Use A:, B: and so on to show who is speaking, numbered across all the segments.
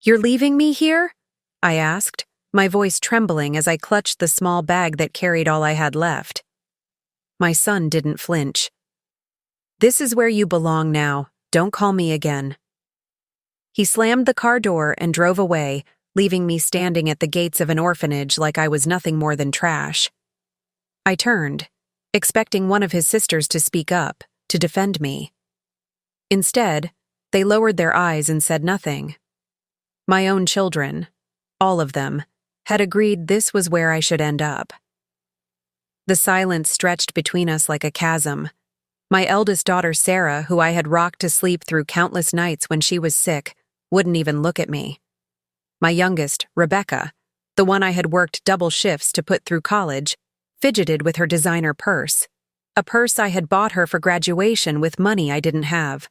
A: "You're leaving me here?" I asked, my voice trembling as I clutched the small bag that carried all I had left. My son didn't flinch. "This is where you belong now. Don't call me again." He slammed the car door and drove away, leaving me standing at the gates of an orphanage like I was nothing more than trash. I turned, expecting one of his sisters to speak up, to defend me. Instead, they lowered their eyes and said nothing. My own children, all of them, had agreed this was where I should end up. The silence stretched between us like a chasm. My eldest daughter, Sarah, who I had rocked to sleep through countless nights when she was sick, wouldn't even look at me. My youngest, Rebecca, the one I had worked double shifts to put through college, fidgeted with her designer purse, a purse I had bought her for graduation with money I didn't have.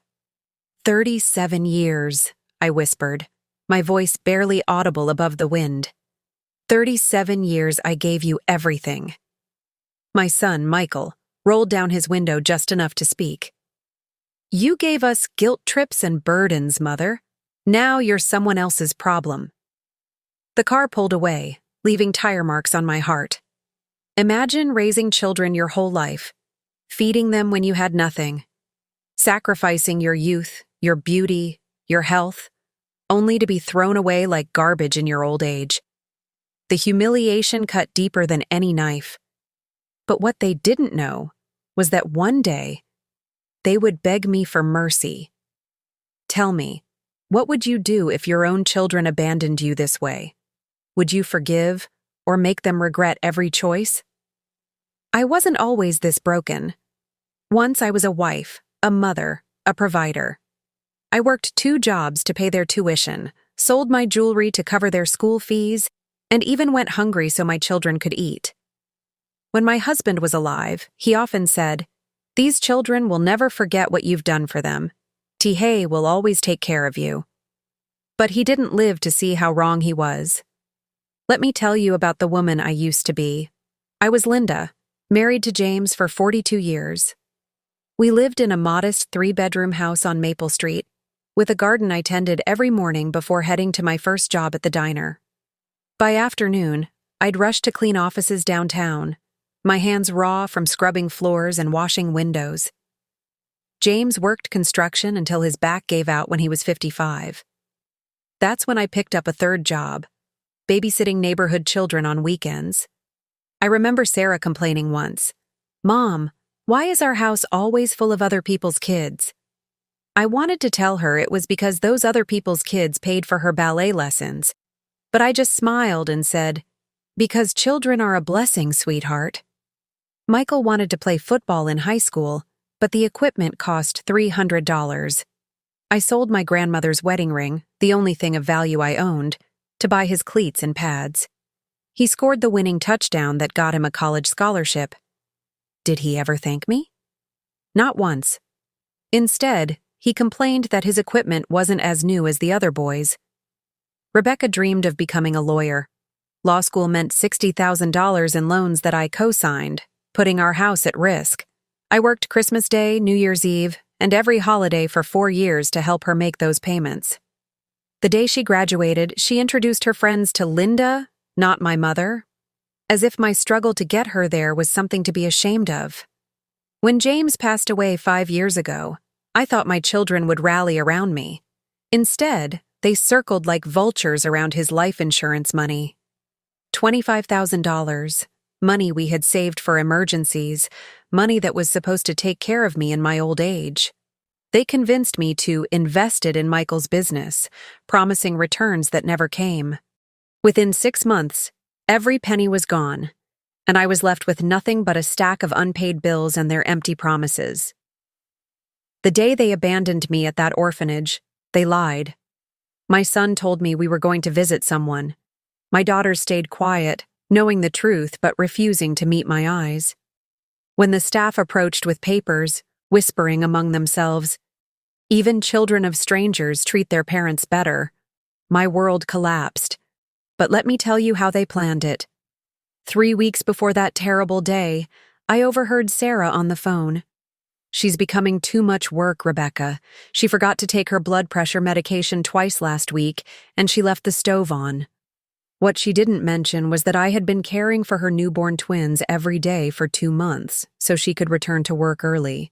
A: 37 years, I whispered, my voice barely audible above the wind. 37 years I gave you everything. My son, Michael, rolled down his window just enough to speak. "You gave us guilt trips and burdens, Mother. Now you're someone else's problem." The car pulled away, leaving tire marks on my heart. Imagine raising children your whole life, feeding them when you had nothing, sacrificing your youth, your beauty, your health, only to be thrown away like garbage in your old age. The humiliation cut deeper than any knife. But what they didn't know was that one day, they would beg me for mercy. Tell me, what would you do if your own children abandoned you this way? Would you forgive or make them regret every choice? I wasn't always this broken. Once I was a wife, a mother, a provider. I worked 2 jobs to pay their tuition, sold my jewelry to cover their school fees, and even went hungry so my children could eat. When my husband was alive, he often said, "These children will never forget what you've done for them. Tihei will always take care of you." But he didn't live to see how wrong he was. Let me tell you about the woman I used to be. I was Linda, married to James for 42 years. We lived in a modest 3-bedroom house on Maple Street, with a garden I tended every morning before heading to my first job at the diner. By afternoon, I'd rush to clean offices downtown, my hands raw from scrubbing floors and washing windows. James worked construction until his back gave out when he was 55. That's when I picked up a 3rd job, babysitting neighborhood children on weekends. I remember Sarah complaining once, "Mom, why is our house always full of other people's kids?" I wanted to tell her it was because those other people's kids paid for her ballet lessons, but I just smiled and said, "Because children are a blessing, sweetheart." Michael wanted to play football in high school, but the equipment cost $300. I sold my grandmother's wedding ring, the only thing of value I owned, to buy his cleats and pads. He scored the winning touchdown that got him a college scholarship. Did he ever thank me? Not once. Instead, he complained that his equipment wasn't as new as the other boys. Rebecca dreamed of becoming a lawyer. Law school meant $60,000 in loans that I co-signed, putting our house at risk. I worked Christmas Day, New Year's Eve, and every holiday for 4 years to help her make those payments. The day she graduated, she introduced her friends to Linda, not my mother, as if my struggle to get her there was something to be ashamed of. When James passed away 5 years ago, I thought my children would rally around me. Instead, they circled like vultures around his life insurance money. $25,000, money we had saved for emergencies, money that was supposed to take care of me in my old age. They convinced me to invest it in Michael's business, promising returns that never came. Within 6 months, every penny was gone, and I was left with nothing but a stack of unpaid bills and their empty promises. The day they abandoned me at that orphanage, they lied. My son told me we were going to visit someone. My daughters stayed quiet, knowing the truth but refusing to meet my eyes. When the staff approached with papers, whispering among themselves, "Even children of strangers treat their parents better," my world collapsed. But let me tell you how they planned it. 3 weeks before that terrible day, I overheard Sarah on the phone. She's becoming too much work, Rebecca. She forgot to take her blood pressure medication twice last week, and she left the stove on. What she didn't mention was that I had been caring for her newborn twins every day for 2 months, so she could return to work early.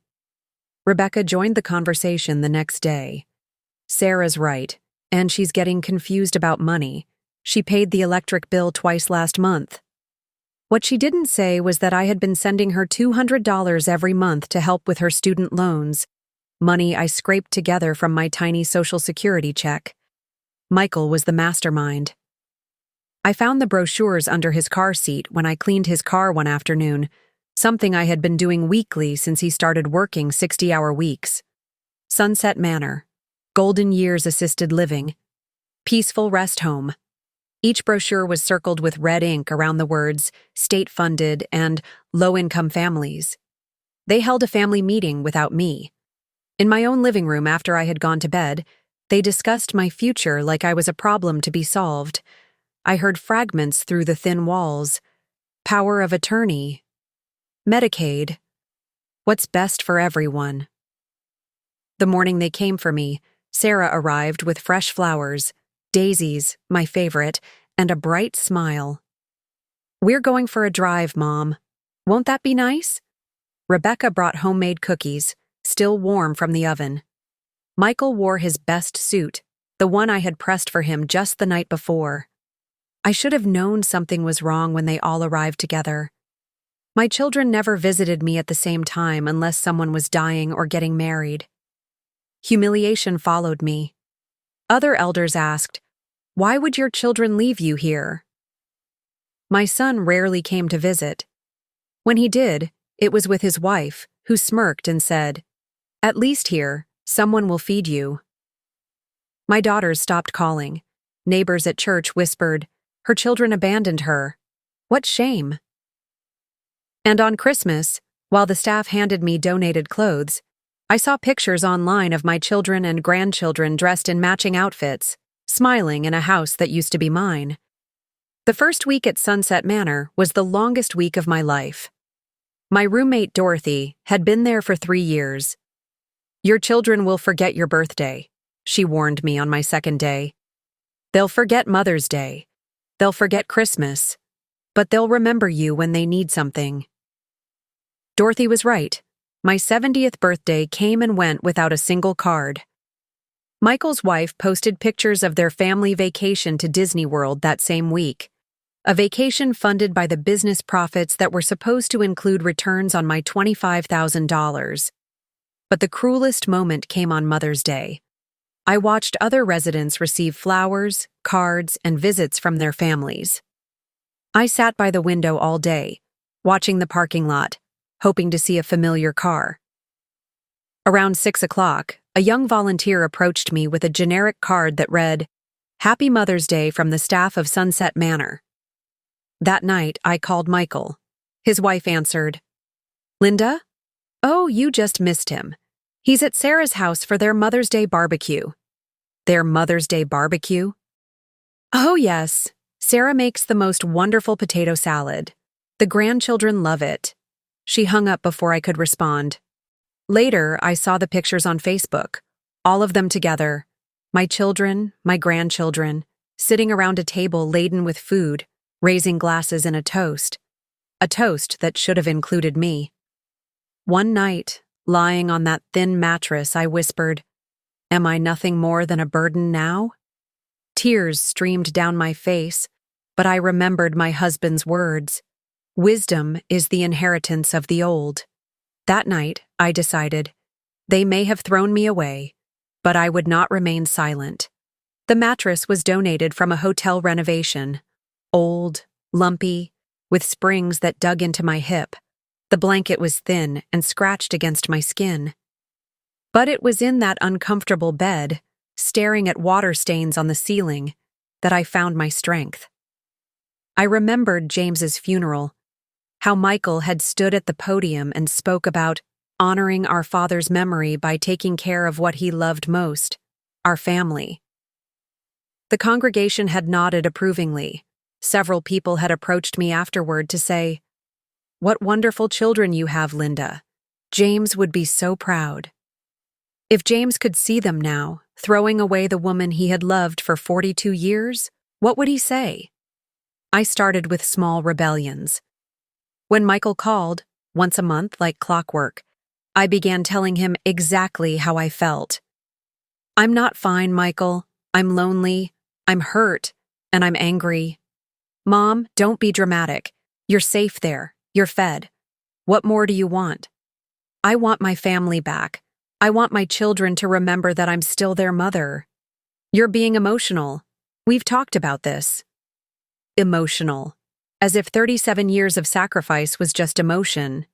A: Rebecca joined the conversation the next day. Sarah's right, and she's getting confused about money. She paid the electric bill twice last month. What she didn't say was that I had been sending her $200 every month to help with her student loans, money I scraped together from my tiny Social Security check. Michael was the mastermind. I found the brochures under his car seat when I cleaned his car one afternoon, something I had been doing weekly since he started working 60-hour weeks. Sunset Manor, Golden Years Assisted Living, Peaceful Rest Home. Each brochure was circled with red ink around the words state-funded and low-income families. They held a family meeting without me. In my own living room after I had gone to bed, they discussed my future like I was a problem to be solved. I heard fragments through the thin walls. Power of attorney. Medicaid. What's best for everyone. The morning they came for me, Sarah arrived with fresh flowers, daisies, my favorite, and a bright smile. "We're going for a drive, Mom. Won't that be nice?" Rebecca brought homemade cookies, still warm from the oven. Michael wore his best suit, the one I had pressed for him just the night before. I should have known something was wrong when they all arrived together. My children never visited me at the same time unless someone was dying or getting married. Humiliation followed me. Other elders asked, "Why would your children leave you here?" My son rarely came to visit. When he did, it was with his wife, who smirked and said, "At least here, someone will feed you." My daughters stopped calling. Neighbors at church whispered, "Her children abandoned her. What shame." And on Christmas, while the staff handed me donated clothes, I saw pictures online of my children and grandchildren dressed in matching outfits, smiling in a house that used to be mine. The first week at Sunset Manor was the longest week of my life. My roommate Dorothy had been there for 3 years. "Your children will forget your birthday," she warned me on my second day. "They'll forget Mother's Day. They'll forget Christmas. But they'll remember you when they need something." Dorothy was right. My 70th birthday came and went without a single card. Michael's wife posted pictures of their family vacation to Disney World that same week, a vacation funded by the business profits that were supposed to include returns on my $25,000. But the cruelest moment came on Mother's Day. I watched other residents receive flowers, cards, and visits from their families. I sat by the window all day, watching the parking lot, hoping to see a familiar car. Around 6 o'clock, a young volunteer approached me with a generic card that read, "Happy Mother's Day from the staff of Sunset Manor." That night, I called Michael. His wife answered, "Linda? Oh, you just missed him. He's at Sarah's house for their Mother's Day barbecue." "Their Mother's Day barbecue?" "Oh, yes. Sarah makes the most wonderful potato salad. The grandchildren love it." She hung up before I could respond. Later, I saw the pictures on Facebook, all of them together. My children, my grandchildren, sitting around a table laden with food, raising glasses in a toast that should have included me. One night, lying on that thin mattress, I whispered, "Am I nothing more than a burden now?" Tears streamed down my face, but I remembered my husband's words. Wisdom is the inheritance of the old. That night, I decided, they may have thrown me away, but I would not remain silent. The mattress was donated from a hotel renovation. Old, lumpy, with springs that dug into my hip. The blanket was thin and scratched against my skin. But it was in that uncomfortable bed, staring at water stains on the ceiling, that I found my strength. I remembered James's funeral, how Michael had stood at the podium and spoke about honoring our father's memory by taking care of what he loved most, our family. The congregation had nodded approvingly. Several people had approached me afterward to say, "What wonderful children you have, Linda. James would be so proud. If James could see them now, throwing away the woman he had loved for 42 years, what would he say? I started with small rebellions. When Michael called, once a month like clockwork, I began telling him exactly how I felt. I'm not fine, Michael. I'm lonely. I'm hurt. And I'm angry. Mom, don't be dramatic. You're safe there. You're fed. What more do you want? I want my family back. I want my children to remember that I'm still their mother. You're being emotional. We've talked about this. Emotional. As if 37 years of sacrifice was just emotion.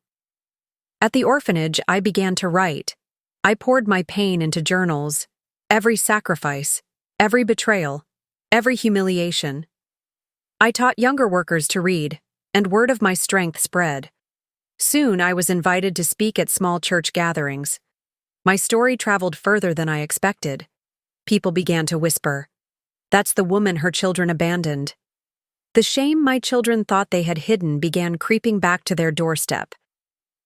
A: At the orphanage, I began to write. I poured my pain into journals. Every sacrifice, every betrayal, every humiliation. I taught younger workers to read, and word of my strength spread. Soon I was invited to speak at small church gatherings. My story traveled further than I expected. People began to whisper, "That's the woman her children abandoned." The shame my children thought they had hidden began creeping back to their doorstep.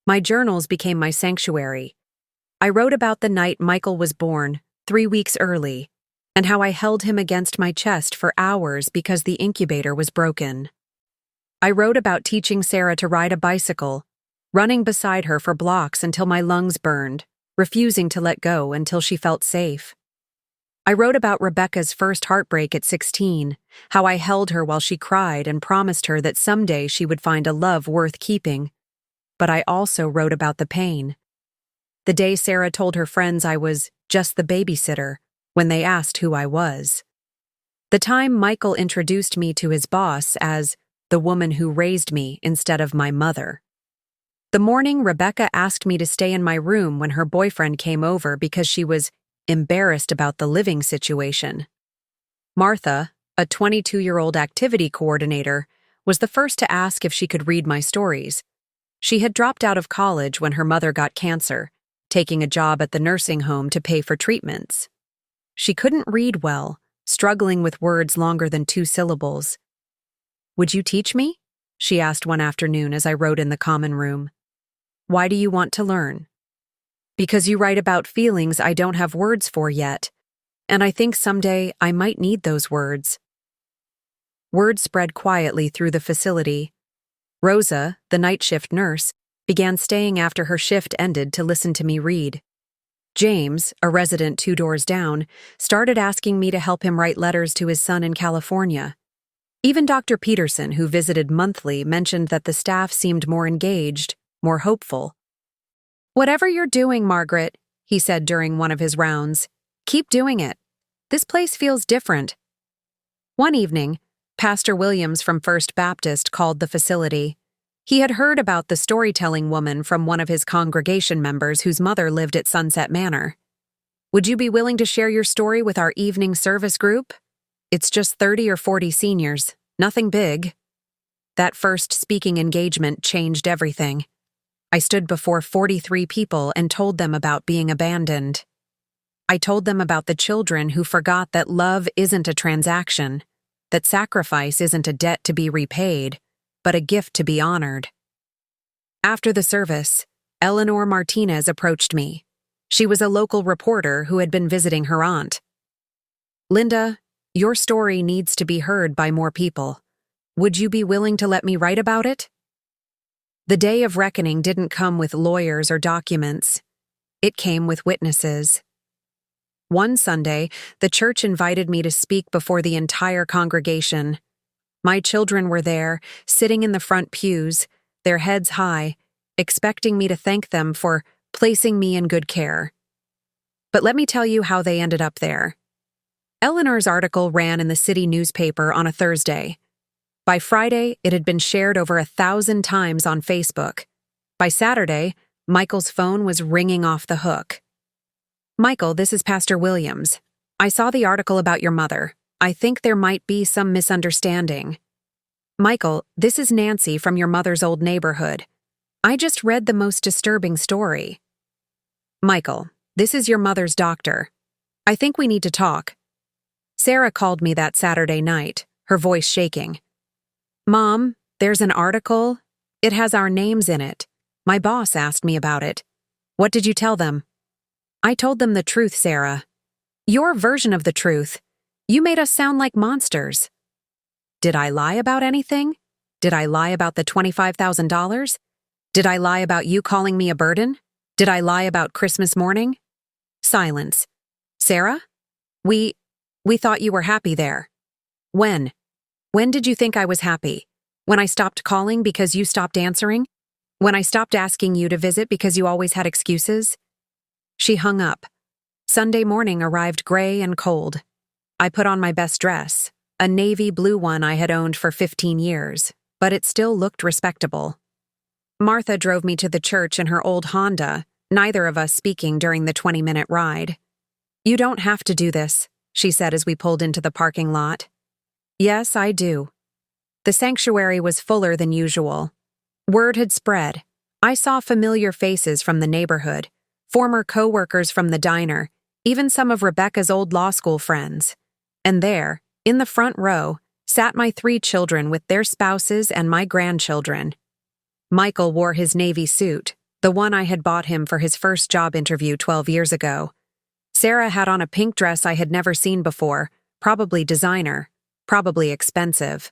A: My journals became my sanctuary. I wrote about the night Michael was born, 3 weeks early, and how I held him against my chest for hours because the incubator was broken. I wrote about teaching Sarah to ride a bicycle, running beside her for blocks until my lungs burned, refusing to let go until she felt safe. I wrote about Rebecca's first heartbreak at 16, how I held her while she cried and promised her that someday she would find a love worth keeping. But I also wrote about the pain. The day Sarah told her friends I was just the babysitter when they asked who I was. The time Michael introduced me to his boss as the woman who raised me instead of my mother. The morning Rebecca asked me to stay in my room when her boyfriend came over because she was embarrassed about the living situation. Martha, a 22-year-old activity coordinator, was the first to ask if she could read my stories. She had dropped out of college when her mother got cancer, taking a job at the nursing home to pay for treatments. She couldn't read well, struggling with words longer than 2 syllables. "Would you teach me?" she asked one afternoon as I wrote in the common room. "Why do you want to learn?" "Because you write about feelings I don't have words for yet, and I think someday I might need those words." Word spread quietly through the facility. Rosa, the night shift nurse, began staying after her shift ended to listen to me read. James, a resident 2 doors down, started asking me to help him write letters to his son in California. Even Dr. Peterson, who visited monthly, mentioned that the staff seemed more engaged, more hopeful. "Whatever you're doing, Margaret," he said during one of his rounds, "keep doing it. This place feels different." One evening, Pastor Williams from First Baptist called the facility. He had heard about the storytelling woman from one of his congregation members whose mother lived at Sunset Manor. "Would you be willing to share your story with our evening service group? It's just 30 or 40 seniors, nothing big." That first speaking engagement changed everything. I stood before 43 people and told them about being abandoned. I told them about the children who forgot that love isn't a transaction, that sacrifice isn't a debt to be repaid, but a gift to be honored. After the service, Eleanor Martinez approached me. She was a local reporter who had been visiting her aunt. "Linda, your story needs to be heard by more people. Would you be willing to let me write about it?" The day of reckoning didn't come with lawyers or documents. It came with witnesses. One Sunday, the church invited me to speak before the entire congregation. My children were there, sitting in the front pews, their heads high, expecting me to thank them for placing me in good care. But let me tell you how they ended up there. Eleanor's article ran in the city newspaper on a Thursday. By Friday, it had been shared over 1,000 times on Facebook. By Saturday, Michael's phone was ringing off the hook. "Michael, this is Pastor Williams. I saw the article about your mother. I think there might be some misunderstanding." "Michael, this is Nancy from your mother's old neighborhood. I just read the most disturbing story." "Michael, this is your mother's doctor. I think we need to talk." Sarah called me that Saturday night, her voice shaking. "Mom, there's an article. It has our names in it. My boss asked me about it. What did you tell them? I told them the truth, Sarah. Your version of the truth. You made us sound like monsters. Did I lie about anything? Did I lie about the $25,000? Did I lie about you calling me a burden? Did I lie about Christmas morning? Silence. Sarah? We thought you were happy there. When? When did you think I was happy? When I stopped calling because you stopped answering? When I stopped asking you to visit because you always had excuses? She hung up. Sunday morning arrived gray and cold. I put on my best dress, a navy blue one I had owned for 15 years, but it still looked respectable. Martha drove me to the church in her old Honda, neither of us speaking during the 20-minute ride. You don't have to do this, she said as we pulled into the parking lot. Yes, I do. The sanctuary was fuller than usual. Word had spread. I saw familiar faces from the neighborhood, former co-workers from the diner, even some of Rebecca's old law school friends. And there, in the front row, sat my 3 children with their spouses and my grandchildren. Michael wore his navy suit, the one I had bought him for his first job interview 12 years ago. Sarah had on a pink dress I had never seen before, probably designer, probably expensive.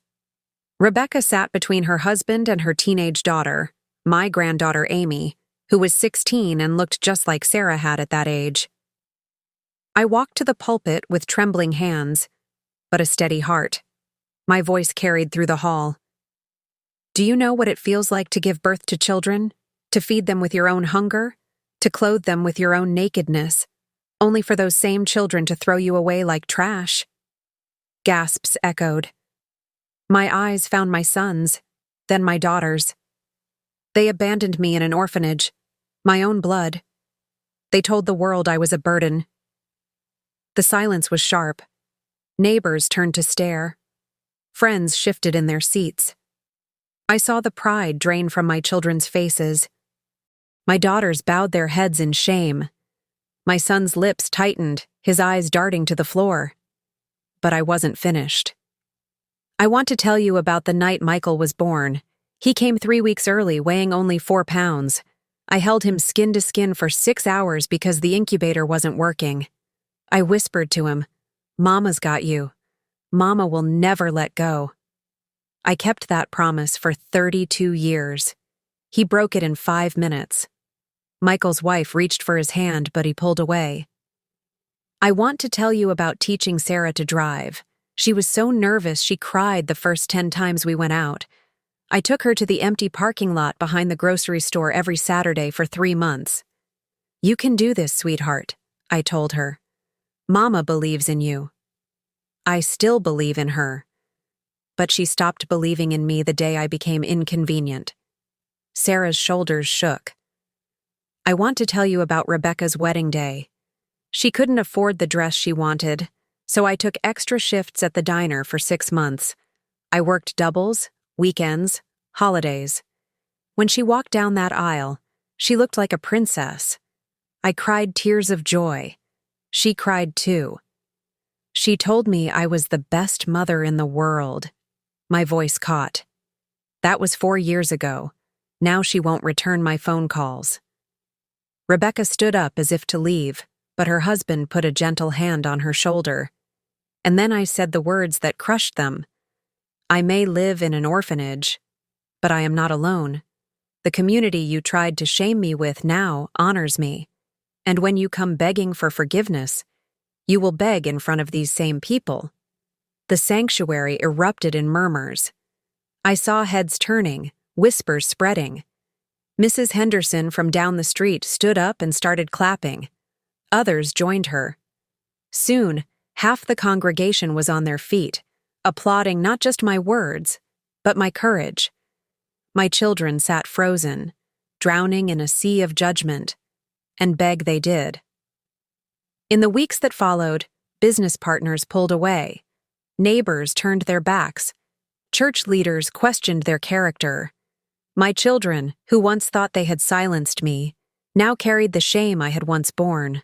A: Rebecca sat between her husband and her teenage daughter, my granddaughter Amy, who was 16 and looked just like Sarah had at that age. I walked to the pulpit with trembling hands, but a steady heart. My voice carried through the hall. Do you know what it feels like to give birth to children? To feed them with your own hunger? To clothe them with your own nakedness? Only for those same children to throw you away like trash? Gasps echoed. My eyes found my sons, then my daughters. They abandoned me in an orphanage, my own blood. They told the world I was a burden. The silence was sharp. Neighbors turned to stare. Friends shifted in their seats. I saw the pride drain from my children's faces. My daughters bowed their heads in shame. My son's lips tightened, his eyes darting to the floor. But I wasn't finished. I want to tell you about the night Michael was born. He came 3 weeks early, weighing only 4 pounds. I held him skin to skin for 6 hours because the incubator wasn't working. I whispered to him, "Mama's got you. Mama will never let go." I kept that promise for 32 years. He broke it in 5 minutes. Michael's wife reached for his hand, but he pulled away. I want to tell you about teaching Sarah to drive. She was so nervous she cried the first 10 times we went out. I took her to the empty parking lot behind the grocery store every Saturday for 3 months. You can do this, sweetheart, I told her. Mama believes in you. I still believe in her. But she stopped believing in me the day I became inconvenient. Sarah's shoulders shook. I want to tell you about Rebecca's wedding day. She couldn't afford the dress she wanted, so I took extra shifts at the diner for 6 months. I worked doubles, weekends, holidays. When she walked down that aisle, she looked like a princess. I cried tears of joy. She cried too. She told me I was the best mother in the world. My voice caught. That was 4 years ago. Now she won't return my phone calls. Rebecca stood up as if to leave, but her husband put a gentle hand on her shoulder. And then I said the words that crushed them. I may live in an orphanage, but I am not alone. The community you tried to shame me with now honors me. And when you come begging for forgiveness, you will beg in front of these same people. The sanctuary erupted in murmurs. I saw heads turning, whispers spreading. Mrs. Henderson from down the street stood up and started clapping. Others joined her. Soon, half the congregation was on their feet, applauding not just my words, but my courage. My children sat frozen, drowning in a sea of judgment, and beg they did. In the weeks that followed, business partners pulled away. Neighbors turned their backs. Church leaders questioned their character. My children, who once thought they had silenced me, now carried the shame I had once borne.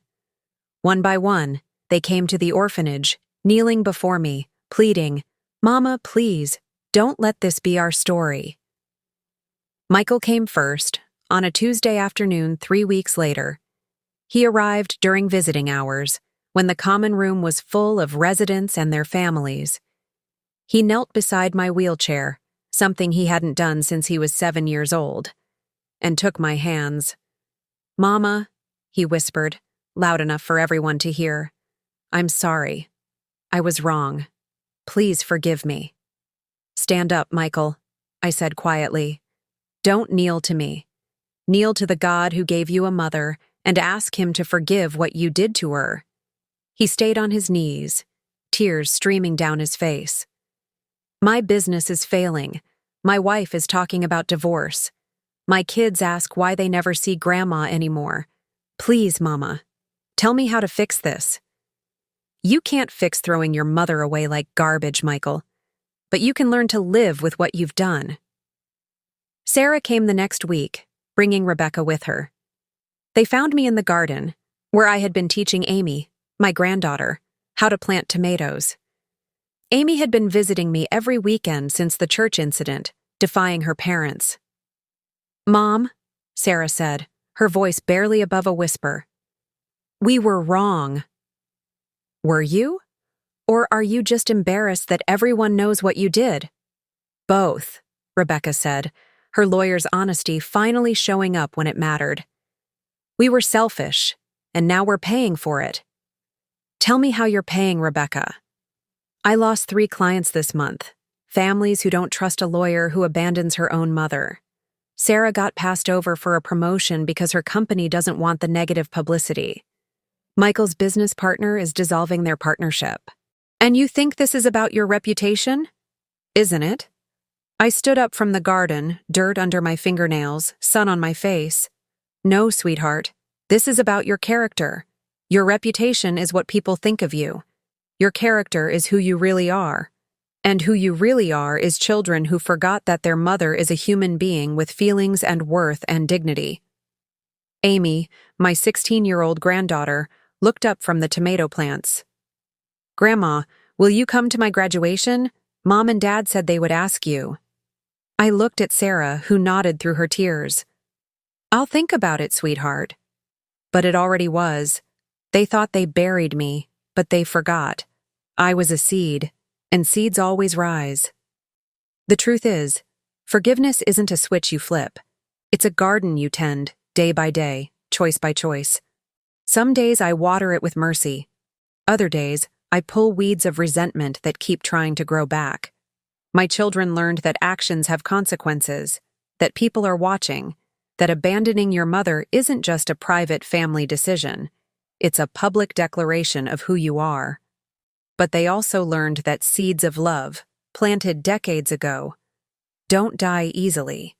A: One by one, they came to the orphanage, kneeling before me, pleading, "Mama, please, don't let this be our story." Michael came first, on a Tuesday afternoon 3 weeks later. He arrived during visiting hours, when the common room was full of residents and their families. He knelt beside my wheelchair, something he hadn't done since he was 7 years old, and took my hands. "Mama," he whispered, loud enough for everyone to hear, "I'm sorry. I was wrong. Please forgive me." "Stand up, Michael," I said quietly. "Don't kneel to me. Kneel to the God who gave you a mother and ask him to forgive what you did to her." He stayed on his knees, tears streaming down his face. "My business is failing. My wife is talking about divorce. My kids ask why they never see Grandma anymore. Please, Mama, tell me how to fix this." "You can't fix throwing your mother away like garbage, Michael, but you can learn to live with what you've done." Sarah came the next week, bringing Rebecca with her. They found me in the garden, where I had been teaching Amy, my granddaughter, how to plant tomatoes. Amy had been visiting me every weekend since the church incident, defying her parents. "Mom," Sarah said, her voice barely above a whisper, "we were wrong." "Were you? Or are you just embarrassed that everyone knows what you did?" "Both," Rebecca said, her lawyer's honesty finally showing up when it mattered. "We were selfish, and now we're paying for it." "Tell me how you're paying, Rebecca." "I lost 3 clients this month, families who don't trust a lawyer who abandons her own mother. Sarah got passed over for a promotion because her company doesn't want the negative publicity. Michael's business partner is dissolving their partnership. And you think this is about your reputation? Isn't it?" I stood up from the garden, dirt under my fingernails, sun on my face. "No, sweetheart. This is about your character. Your reputation is what people think of you. Your character is who you really are. And who you really are is children who forgot that their mother is a human being with feelings and worth and dignity." Amy, my 16-year-old granddaughter, looked up from the tomato plants. "Grandma, will you come to my graduation? Mom and Dad said they would ask you." I looked at Sarah, who nodded through her tears. "I'll think about it, sweetheart." But it already was. They thought they buried me, but they forgot. I was a seed, and seeds always rise. The truth is, forgiveness isn't a switch you flip. It's a garden you tend, day by day, choice by choice. Some days I water it with mercy. Other days, I pull weeds of resentment that keep trying to grow back. My children learned that actions have consequences, that people are watching, that abandoning your mother isn't just a private family decision. It's a public declaration of who you are. But they also learned that seeds of love, planted decades ago, don't die easily.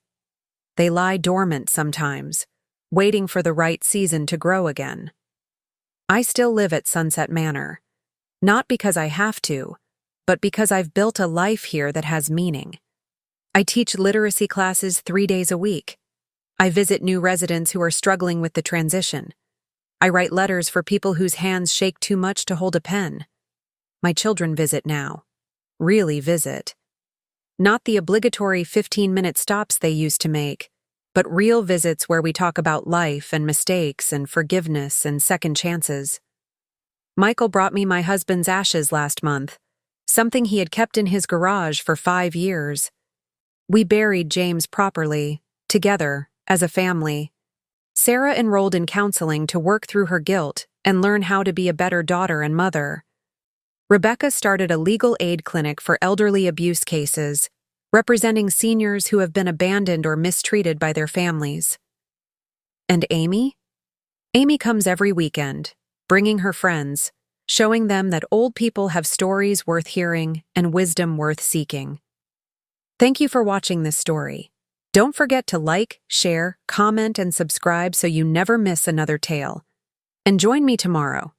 A: They lie dormant sometimes, waiting for the right season to grow again. I still live at Sunset Manor, not because I have to, but because I've built a life here that has meaning. I teach literacy classes 3 days a week. I visit new residents who are struggling with the transition. I write letters for people whose hands shake too much to hold a pen. My children visit now. Really visit. Not the obligatory 15-minute stops they used to make, but real visits where we talk about life and mistakes and forgiveness and second chances. Michael brought me my husband's ashes last month, something he had kept in his garage for 5 years. We buried James properly, together, as a family. Sarah enrolled in counseling to work through her guilt and learn how to be a better daughter and mother. Rebecca started a legal aid clinic for elderly abuse cases, representing seniors who have been abandoned or mistreated by their families. And Amy? Amy comes every weekend, bringing her friends, showing them that old people have stories worth hearing and wisdom worth seeking. Thank you for watching this story. Don't forget to like, share, comment, and subscribe so you never miss another tale. And join me tomorrow,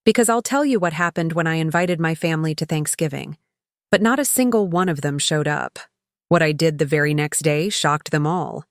A: because I'll tell you what happened when I invited my family to Thanksgiving, but not a single one of them showed up. What I did the very next day shocked them all.